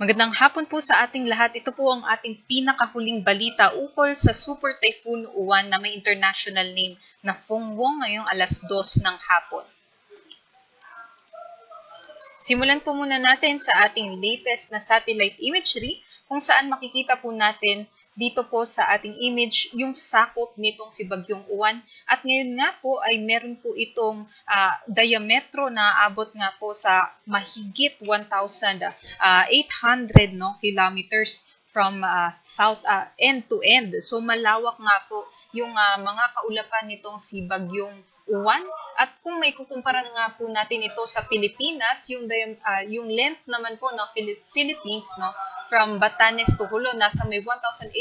Magandang hapon po sa ating lahat. Ito po ang ating pinakahuling balita ukol sa Super Typhoon Uwan na may international name na Fongwong ngayong alas 2 ng hapon. Simulan po muna natin sa ating latest na satellite imagery kung saan makikita po natin dito po sa ating image yung sakop nitong si Bagyong Uwan. At ngayon nga po ay meron po itong diametro na abot nga po sa mahigit 1,800 kilometers from south end to end. So malawak nga po yung mga kaulapan nitong si Bagyong Uwan. At kung may kukumpara nga po natin ito sa Pilipinas, yung length naman po ng Philippines, no, from Batanes to Jolo, nasa may 1,800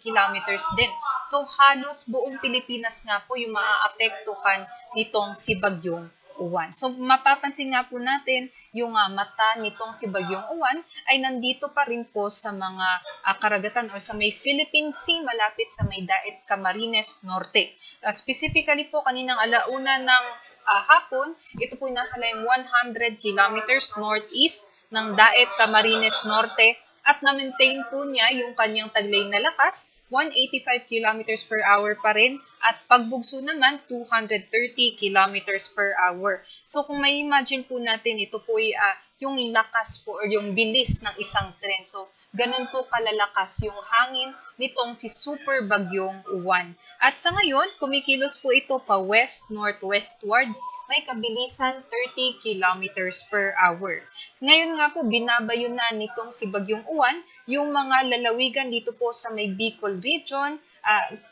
kilometers din. So halos buong Pilipinas nga po yung maaapektuhan nitong si Bagyong Uwan. So mapapansin nga po natin yung mata nitong si Bagyong Uwan ay nandito pa rin po sa mga karagatan o sa may Philippine Sea malapit sa may Daet Camarines Norte. Specifically po kaninang alauna ng hapon, ito po nasa layong 100 kilometers northeast ng Daet Camarines Norte at na-maintain po niya yung kanyang taglay na lakas 185 kilometers per hour pa rin at pagbugso naman 230 kilometers per hour. So kung may imagine po natin, ito po ay yung lakas po or yung bilis ng isang tren. So ganun po kalalakas yung hangin nitong si Super Bagyong Uwan. At sa ngayon, kumikilos po ito pa west-northwestward. May kabilisan 30 kilometers per hour. Ngayon nga po, binabayo na nitong si Bagyong Uwan yung mga lalawigan dito po sa may Bicol region.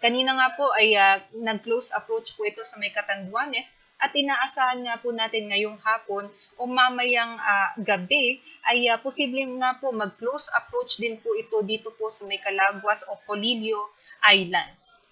Kanina nga po ay nag-close approach po ito sa may Catanduanes at inaasahan nga po natin ngayong hapon o mamayang gabi ay posible nga po mag-close approach din po ito dito po sa may Calaguas o Polillo Islands.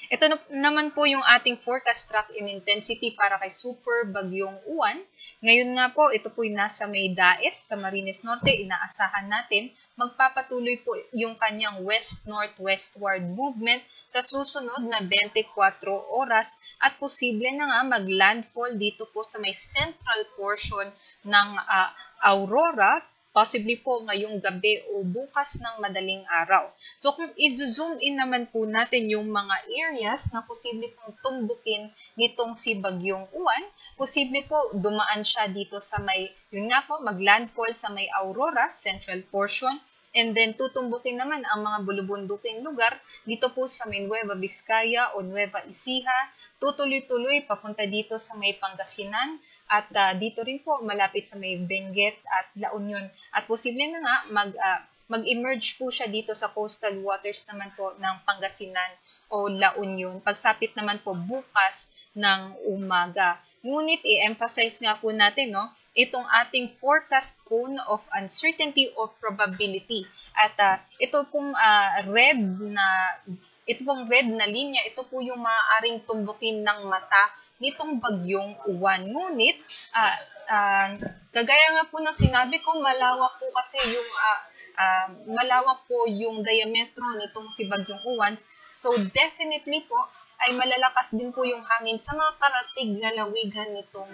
Ito naman po yung ating forecast track in intensity para kay Super Bagyong Uwan. Ngayon nga po, ito po yung nasa may Daet, Camarines Norte. Inaasahan natin, magpapatuloy po yung kanyang west-northwestward movement sa susunod na 24 oras at posible na nga mag-landfall dito po sa may central portion ng Aurora, possibly po ngayong gabi o bukas ng madaling araw. So kung i-zoom in naman po natin yung mga areas na posible pong tumbukin nitong si Bagyong Uwan, posible po dumaan siya dito sa may, yun nga po, mag-landfall sa may Aurora, central portion, and then tutumbukin naman ang mga bulubunduking lugar dito po sa may Nueva Vizcaya o Nueva Ecija, tutuloy-tuloy papunta dito sa may Pangasinan, at dito rin po malapit sa may Benguet at La Union. At posible na nga mag-emerge po siya dito sa coastal waters naman po ng Pangasinan o La Union. Pagsapit naman po bukas ng umaga. Ngunit i-emphasize nga po natin, no, itong ating forecast cone of uncertainty of probability. At ito pong red na linya, ito po yung maaaring tumbukin ng mata nitong Bagyong Uwan. Ngunit, kagaya nga po ng sinabi ko, malawak po yung diametro nitong si Bagyong Uwan. So, definitely po, ay malalakas din po yung hangin sa mga karatig na lawigan nitong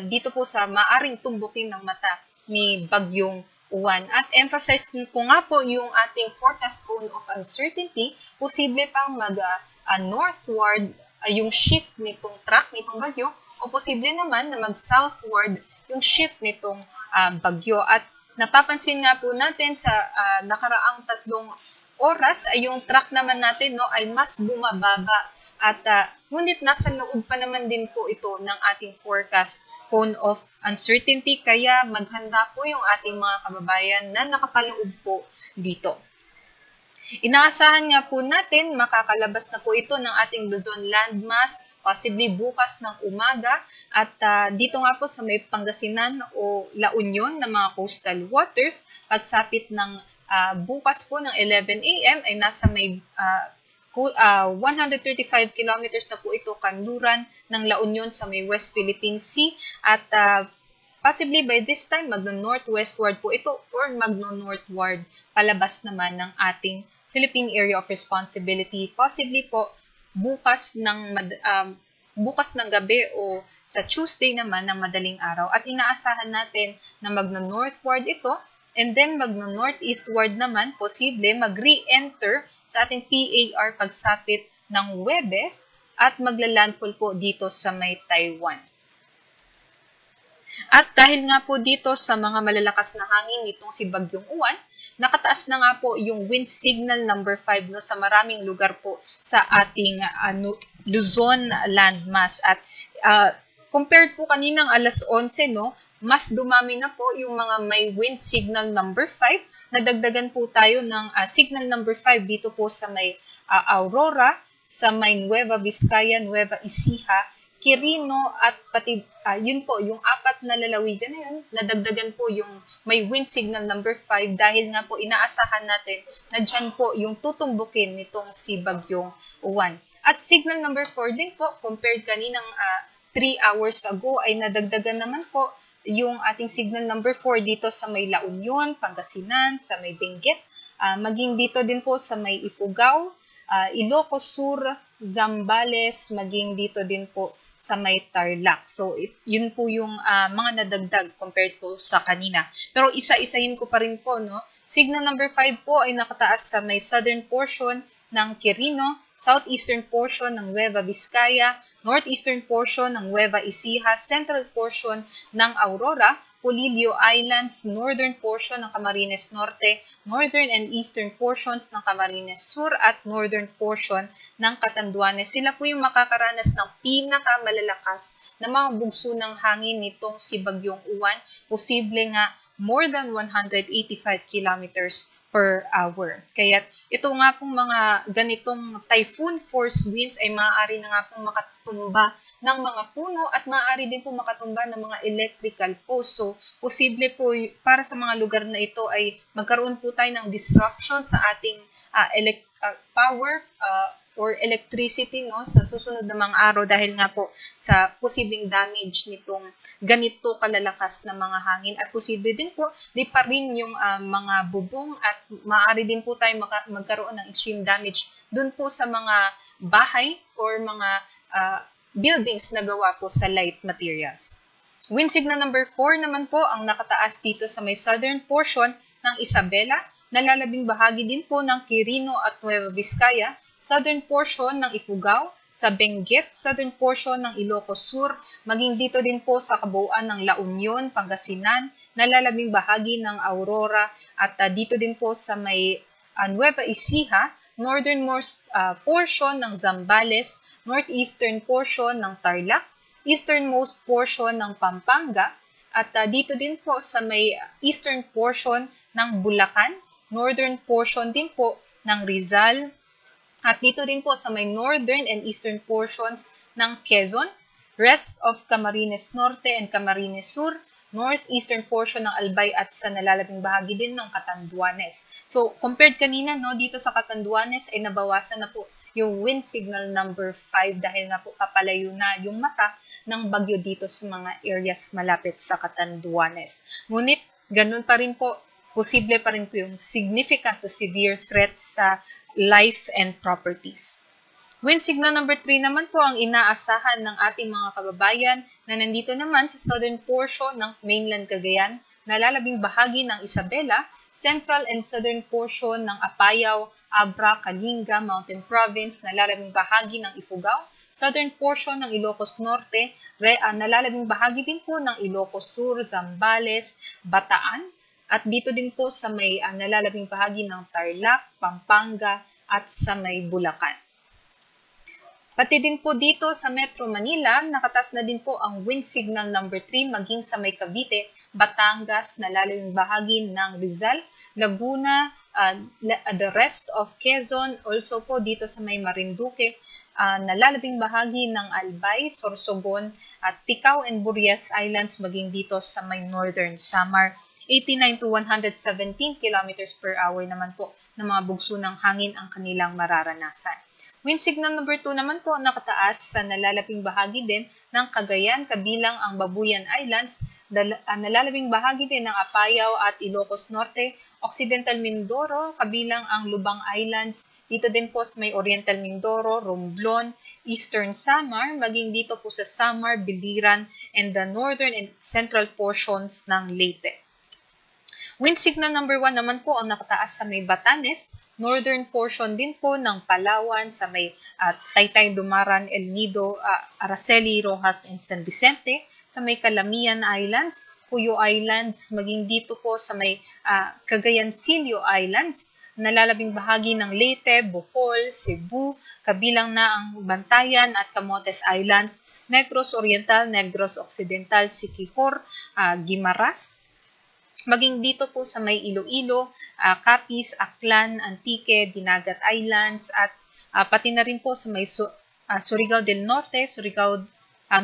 dito po sa maaring tumbukin ng mata ni Bagyong Uwan. At emphasize ko nga po yung ating forecast cone of uncertainty, posible pang mag-northward yung shift nitong track nitong bagyo o posible naman na mag-southward yung shift nitong bagyo. At napapansin nga po natin sa nakaraang 3 oras ay yung track naman natin, no, ay mas bumababa. At ngunit nasa loob pa naman din po ito ng ating forecast cone of uncertainty, kaya maghanda po yung ating mga kababayan na nakapaloob po dito. Inaasahan nga po natin, makakalabas na po ito ng ating Luzon landmass, possibly bukas ng umaga, at dito nga po sa may Pangasinan o La Union na mga coastal waters, pagsapit ng bukas po ng 11 a.m. ay nasa may 135 kilometers na po ito kanluran ng La Union sa may West Philippine Sea at possibly by this time magno-northwestward po ito or magno-northward palabas naman ng ating Philippine Area of Responsibility. Possibly po bukas ng gabi o sa Tuesday naman ng madaling araw at inaasahan natin na magno-northward ito and then mag-northeastward naman, posible mag-re-enter sa ating PAR pagsapit ng Huwebes at magla-landfall po dito sa may Taiwan. At dahil nga po dito sa mga malalakas na hangin nitong si Bagyong Uwan, nakataas na nga po yung wind signal number 5 no, sa maraming lugar po sa ating Luzon landmass. At compared po kaninang alas 11, no, mas dumami na po yung mga may wind signal number 5. Nadagdagan po tayo ng signal number 5 dito po sa may Aurora, sa may Nueva Vizcaya, Nueva Ecija, Quirino at pati yun po, yung apat na lalawigan na yun, nadagdagan po yung may wind signal number 5 dahil nga po inaasahan natin na dyan po yung tutumbukin nitong si Bagyong Uwan. At signal number 4 din po, compared kaninang 3 hours ago ay nadagdagan naman po yung ating signal number 4 dito sa may La Union, Pangasinan, sa may Benguet, maging dito din po sa may Ifugao, Ilocos Sur, Zambales, maging dito din po sa may Tarlac. So, yun po yung mga nadagdag compared po sa kanina. Pero isa-isahin ko pa rin po, no? Signal number 5 po ay nakataas sa may southern portion ng Quirino, southeastern portion ng Nueva Vizcaya, northeastern portion ng Nueva Ecija, central portion ng Aurora, Polillo Islands, northern portion ng Camarines Norte, northern and eastern portions ng Camarines Sur, at northern portion ng Catanduanes. Sila po yung makakaranas ng pinakamalalakas na mga bugso ng hangin nitong si Bagyong Uwan. Posible nga more than 185 kilometers per hour. Kaya ito nga pong mga ganitong typhoon force winds ay maaari na nga pong makatumba ng mga puno at maaari din po makatumba ng mga electrical post. So, posible po para sa mga lugar na ito ay magkaroon po tayo ng disruption sa ating power or electricity, no, sa susunod na mga araw dahil nga po sa posibleng damage nitong ganito kalalakas na mga hangin, at posible din po di pa rin yung mga bubong at maaari din po tayo magkaroon ng extreme damage dun po sa mga bahay or mga buildings na gawa po sa light materials. Wind signal number 4 naman po ang nakataas dito sa may southern portion ng Isabela, nalalabing bahagi din po ng Quirino at Nueva Vizcaya, southern portion ng Ifugao, sa Benguet, southern portion ng Ilocos Sur, maging dito din po sa kabuuan ng La Union, Pangasinan, nalalabing bahagi ng Aurora, at dito din po sa may Nueva Ecija, northernmost portion ng Zambales, northeastern portion ng Tarlac, easternmost portion ng Pampanga, at dito din po sa may eastern portion ng Bulacan, northern portion din po ng Rizal, at dito din po sa may northern and eastern portions ng Quezon, rest of Camarines Norte and Camarines Sur, northeastern portion ng Albay at sa nalalabing bahagi din ng Catanduanes. So, compared kanina, no, dito sa Catanduanes ay nabawasan na po yung wind signal number 5 dahil na po papalayo na yung mata ng bagyo dito sa mga areas malapit sa Catanduanes. Ngunit, ganun pa rin po, posible pa rin po yung significant to severe threat sa life and properties. Wind signal number 3 naman po ang inaasahan ng ating mga kababayan na nandito naman sa southern portion ng mainland Cagayan, nalalabing bahagi ng Isabela, central and southern portion ng Apayao, Abra, Kalinga, Mountain Province, nalalabing bahagi ng Ifugao, southern portion ng Ilocos Norte, nalalabing bahagi din po ng Ilocos Sur, Zambales, Bataan, at dito din po sa may nalalabing bahagi ng Tarlac, Pampanga, at sa may Bulacan. Pati din po dito sa Metro Manila, nakatas na din po ang wind signal number 3 maging sa may Cavite, Batangas, nalalabing bahagi ng Rizal, Laguna, the rest of Quezon, also po dito sa may Marinduque, nalalabing bahagi ng Albay, Sorsogon, at Ticao and Burias Islands, maging dito sa may northern Samar. 89 to 117 kilometers per hour naman po ng mga bugso ng hangin ang kanilang mararanasan. Wind signal number 2 naman po nakataas sa nalalaping bahagi din ng Cagayan kabilang ang Babuyan Islands, nalalaping bahagi din ng Apayao at Ilocos Norte, Occidental Mindoro kabilang ang Lubang Islands, dito din po sa may Oriental Mindoro, Romblon, Eastern Samar, maging dito po sa Samar, Biliran, and the northern and central portions ng Leyte. Wind signal number 1 naman po ang nakataas sa may Batanes, northern portion din po ng Palawan sa may Taytay, Dumaran, El Nido, Araceli, Rojas, and San Vicente, sa may Calamian Islands, Cuyo Islands, maging dito po sa may Cagayancillo Islands, nalalabing bahagi ng Leyte, Bohol, Cebu, kabilang na ang Bantayan at Camotes Islands, Negros Oriental, Negros Occidental, Siquijor, Guimaras, maging dito po sa may Iloilo, Capiz, Aklan, Antique, Dinagat Islands, at pati na rin po sa may Surigao del Norte,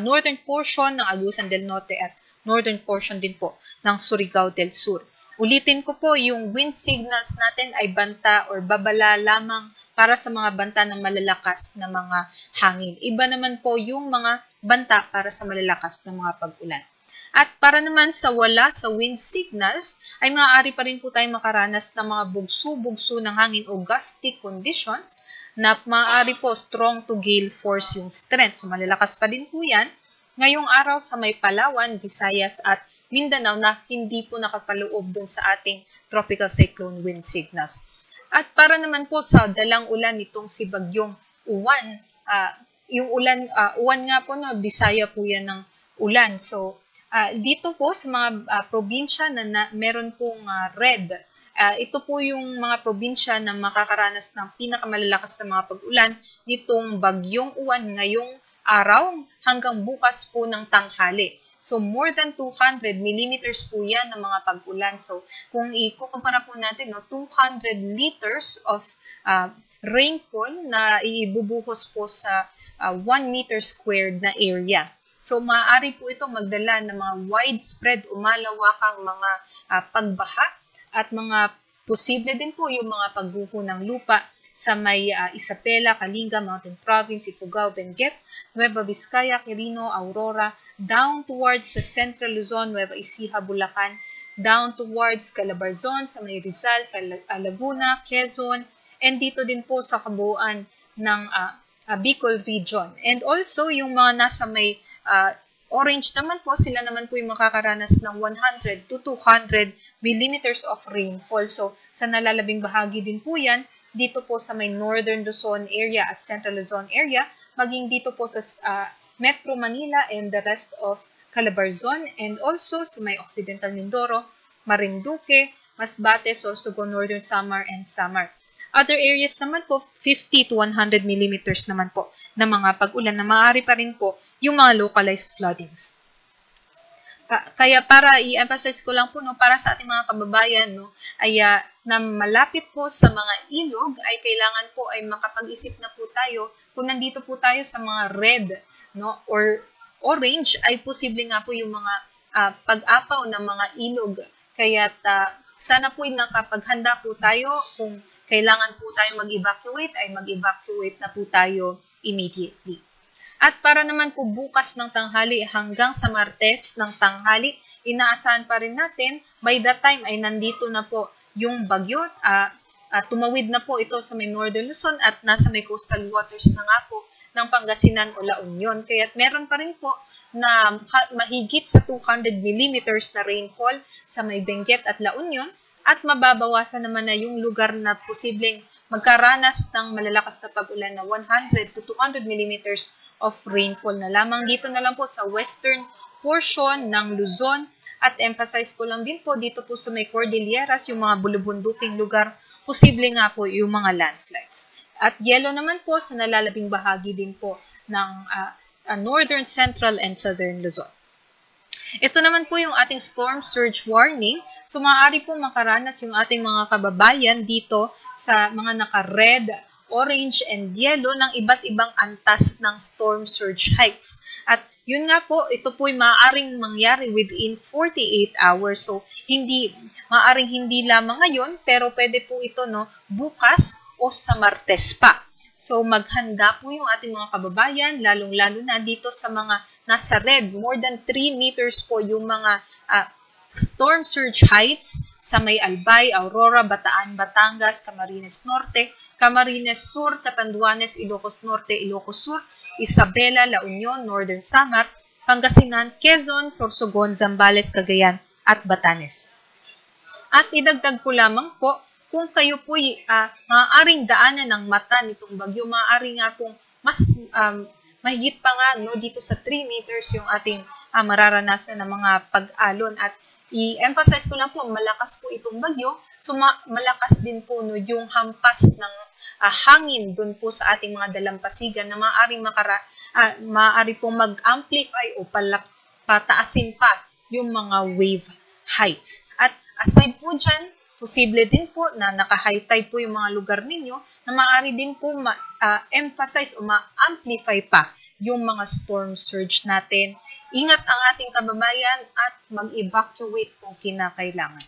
northern portion ng Agusan del Norte at northern portion din po ng Surigao del Sur. Ulitin ko po, yung wind signals natin ay banta or babala lamang para sa mga banta ng malalakas na mga hangin. Iba naman po yung mga banta para sa malalakas na mga pag-ulan. At para naman sa wala sa wind signals, ay maaari pa rin po tayong makaranas ng mga bugso-bugso ng hangin o gusty conditions na maaari po strong to gale force yung strength. So malalakas pa din po yan ngayong araw sa may Palawan, Visayas at Mindanao na hindi po nakapaloob dun sa ating tropical cyclone wind signals. At para naman po sa dalang ulan nitong si Bagyong Uwan, yung uwan nga po, no, Bisaya po yan ng ulan. So, dito po sa mga probinsya na meron pong red, ito po yung mga probinsya na makakaranas ng pinakamalalakas na mga pag-ulan nitong Bagyong Uwan ngayong araw hanggang bukas po ng tanghali. So, more than 200 millimeters po yan ng mga pag-ulan. So, kung ikukumpara po natin, no, 200 liters of rainfall na ibubuhos po sa 1 meter squared na area. So, maaari po ito magdala ng mga widespread o malawakang mga pagbaha at mga posible din po yung mga pagguho ng lupa sa may Isabela, Kalinga, Mountain Province, Ifugao, Benguet, Nueva Vizcaya, Quirino, Aurora, down towards sa Central Luzon, Nueva Ecija, Bulacan, down towards Calabarzon, sa may Rizal, Laguna, Quezon, and dito din po sa kabuuan ng Bicol region. And also, yung mga nasa may orange naman po, sila naman po yung makakaranas ng 100 to 200 millimeters of rainfall. So, sa nalalabing bahagi din po yan, dito po sa may Northern Luzon area at Central Luzon area, maging dito po sa Metro Manila and the rest of Calabarzon, and also sa may Occidental Mindoro, Marinduque, Masbate, Sorsogon, Northern Samar, and Samar. Other areas naman po, 50 to 100 millimeters naman po na mga pag-ulan na maaari pa rin po yung mga localized floodings. Kaya para i-emphasize ko lang po, no, para sa ating mga kababayan, no, ay na malapit po sa mga ilog, ay kailangan po ay makapag-isip na po tayo kung nandito po tayo sa mga red, no, or orange, ay posible nga po yung mga pag-apaw ng mga ilog. Kaya sana po nakapaghanda po tayo kung kailangan po tayo mag-evacuate, ay mag-evacuate na po tayo immediately. At para naman po bukas ng tanghali hanggang sa Martes ng tanghali, inaasahan pa rin natin, by that time ay nandito na po yung bagyo, tumawid na po ito sa may Northern Luzon at nasa may coastal waters na nga po ng Pangasinan o La Union. Kaya meron pa rin po na mahigit sa 200 millimeters na rainfall sa may Benguet at La Union, at mababawasan naman na yung lugar na posibleng magkaranas ng malalakas na pag-ulan na 100 to 200 millimeters of rainfall na lamang. Dito na lang po sa western portion ng Luzon, at emphasize ko lang din po dito po sa may Cordilleras, yung mga bulubunduking lugar, posible nga po yung mga landslides. At yellow naman po sa nalalabing bahagi din po ng northern, central, and southern Luzon. Ito naman po yung ating storm surge warning. So, maaari po makaranas yung ating mga kababayan dito sa mga naka-red, orange, and yellow ng iba't ibang antas ng storm surge heights. At yun nga po, ito po'y maaaring mangyari within 48 hours. So, maaaring hindi lamang ngayon, pero pwede po ito, no, bukas o sa Martes pa. So, maghanda po yung ating mga kababayan, lalong-lalo na dito sa mga nasa red. More than 3 meters po yung mga storm surge heights sa may Albay, Aurora, Bataan, Batangas, Camarines Norte, Camarines Sur, Catanduanes, Ilocos Norte, Ilocos Sur, Isabela, La Union, Northern Samar, Pangasinan, Quezon, Sorsogon, Zambales, Cagayan, at Batanes. At idagdag ko lamang po, kung kayo po'y maaaring daanan ng mata nitong bagyo, maaari nga pong mas mahigit pa nga no, dito sa 3 meters yung ating mararanasan ng mga pag-alon. At i-emphasize ko lang po, malakas po itong bagyo, so malakas din po no, yung hampas ng hangin doon po sa ating mga dalampasigan na maaari pong mag-amplify o pataasin pa yung mga wave heights. At aside po dyan, posible din po na naka-high tide po yung mga lugar ninyo na maaari din po ma-emphasize o ma-amplify pa yung mga storm surge natin. Ingat ang ating kababayan at mag-evacuate kung kinakailangan.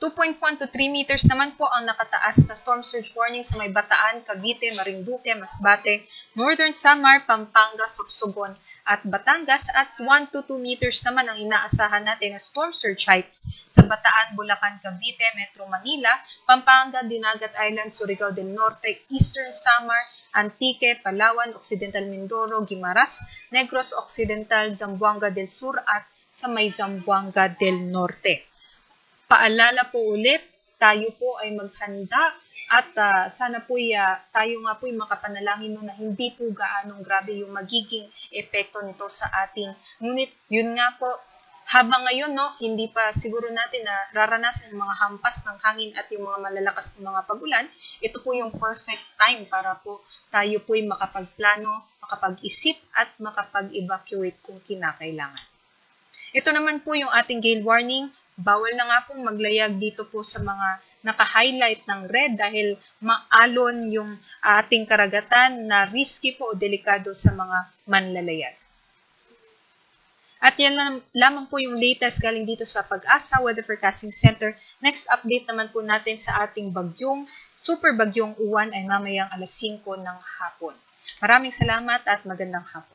2.1 to 3 meters naman po ang nakataas na storm surge warning sa may Bataan, Cavite, Marinduque, Masbate, Northern Samar, Pampanga, Sorsogon at Batangas at 1 to 2 meters naman ang inaasahan natin na storm surge heights sa Bataan, Bulacan, Cavite, Metro Manila, Pampanga, Dinagat Island, Surigao del Norte, Eastern Samar, Antique, Palawan, Occidental Mindoro, Guimaras, Negros Occidental, Zamboanga del Sur at sa may Zamboanga del Norte. Paalala po ulit, tayo po ay maghanda at sana po tayo nga po makapanalangin na hindi po gaanong grabe yung magiging epekto nito sa ating. Ngunit yun nga po, habang ngayon hindi pa siguro natin na raranasan yung mga hampas ng hangin at yung mga malalakas na mga pagulan, ito po yung perfect time para po tayo po makapagplano, makapag-isip at makapag-evacuate kung kinakailangan. Ito naman po yung ating gale warning. Bawal na nga pong maglayag dito po sa mga naka-highlight ng red dahil maalon yung ating karagatan na risky po o delikado sa mga manlalayag. At yan lamang po yung latest galing dito sa Pag-asa Weather Forecasting Center. Next update naman po natin sa ating super bagyong Uwan ay mamayang 5:00 ng hapon. Maraming salamat at magandang hapon.